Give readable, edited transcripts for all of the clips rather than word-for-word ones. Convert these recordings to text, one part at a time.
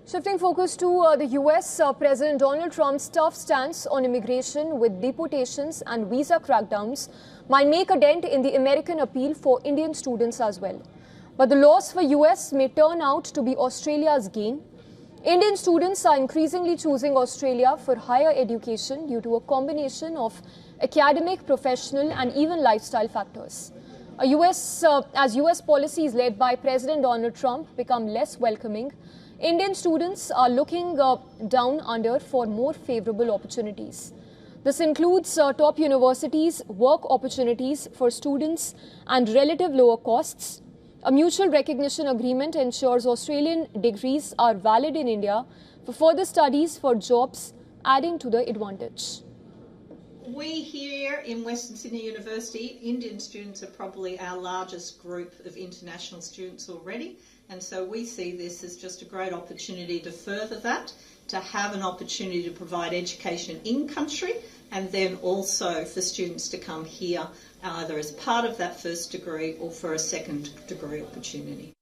Shifting focus to the US, President Donald Trump's tough stance on immigration with deportations and visa crackdowns might make a dent in the American appeal for Indian students as well. But the loss for US may turn out to be Australia's gain. Indian students are increasingly choosing Australia for higher education due to a combination of academic, professional and even lifestyle factors. As US policies led by President Donald Trump become less welcoming, Indian students are looking down under for more favorable opportunities. This includes top universities, work opportunities for students and relative lower costs. A mutual recognition agreement ensures Australian degrees are valid in India for further studies for jobs, adding to the advantage. We here in Western Sydney University, Indian students are probably our largest group of international students already, and so we see this as just a great opportunity to further that, to have an opportunity to provide education in country, and then also for students to come here either as part of that first degree or for a second degree opportunity.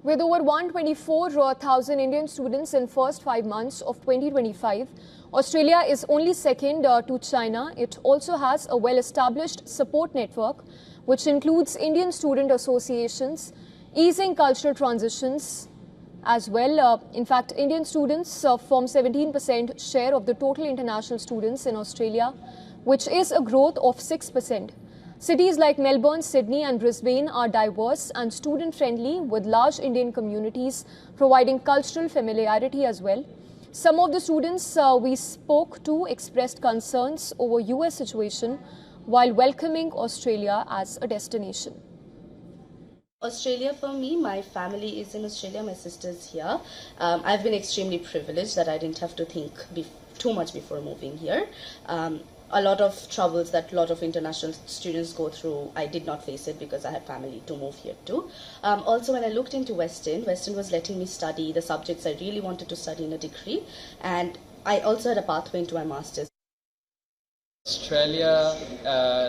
With over 124,000 Indian students in first 5 months of 2025, Australia is only second to China. It also has a well-established support network, which includes Indian student associations, easing cultural transitions as well. In fact, Indian students form 17% share of the total international students in Australia, which is a growth of 6%. Cities like Melbourne, Sydney and Brisbane are diverse and student-friendly with large Indian communities providing cultural familiarity as well. Some of the students we spoke to expressed concerns over US situation while welcoming Australia as a destination. Australia for me, my family is in Australia, my sister's here. I've been extremely privileged that I didn't have to think too much before moving here. A lot of troubles that a lot of international students go through, I did not face it because I had family to move here too. Also, when I looked into Western was letting me study the subjects I really wanted to study in a degree, and I also had a pathway into my master's. Australia,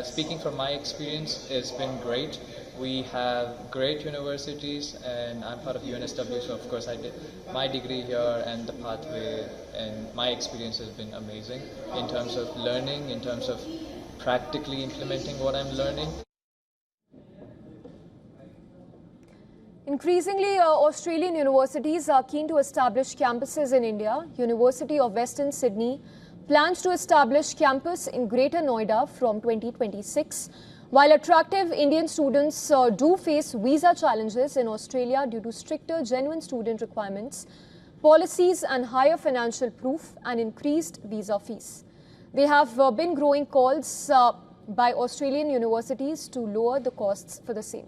speaking from my experience, has been great. We have great universities, and I'm part of UNSW, so of course I did my degree here, and the pathway and my experience has been amazing in terms of learning, in terms of practically implementing what I'm learning. Increasingly, Australian universities are keen to establish campuses in India. University of Western Sydney plans to establish campus in Greater Noida from 2026. While attractive, Indian students do face visa challenges in Australia due to stricter genuine student requirements, policies and higher financial proof and increased visa fees. There have been growing calls by Australian universities to lower the costs for the same.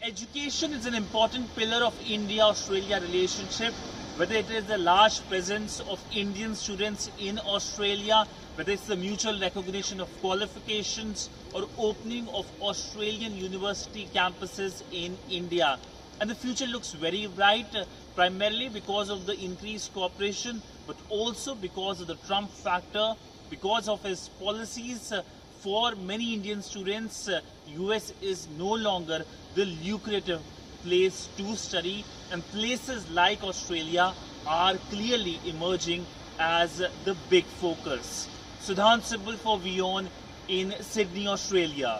Education is an important pillar of India-Australia relationship. Whether it is the large presence of Indian students in Australia, whether it's the mutual recognition of qualifications or opening of Australian university campuses in India. And the future looks very bright, primarily because of the increased cooperation, but also because of the Trump factor, because of his policies. For many Indian students, US is no longer the lucrative place to study, and places like Australia are clearly emerging as the big focus. Sudhan Sibal for WION in Sydney, Australia.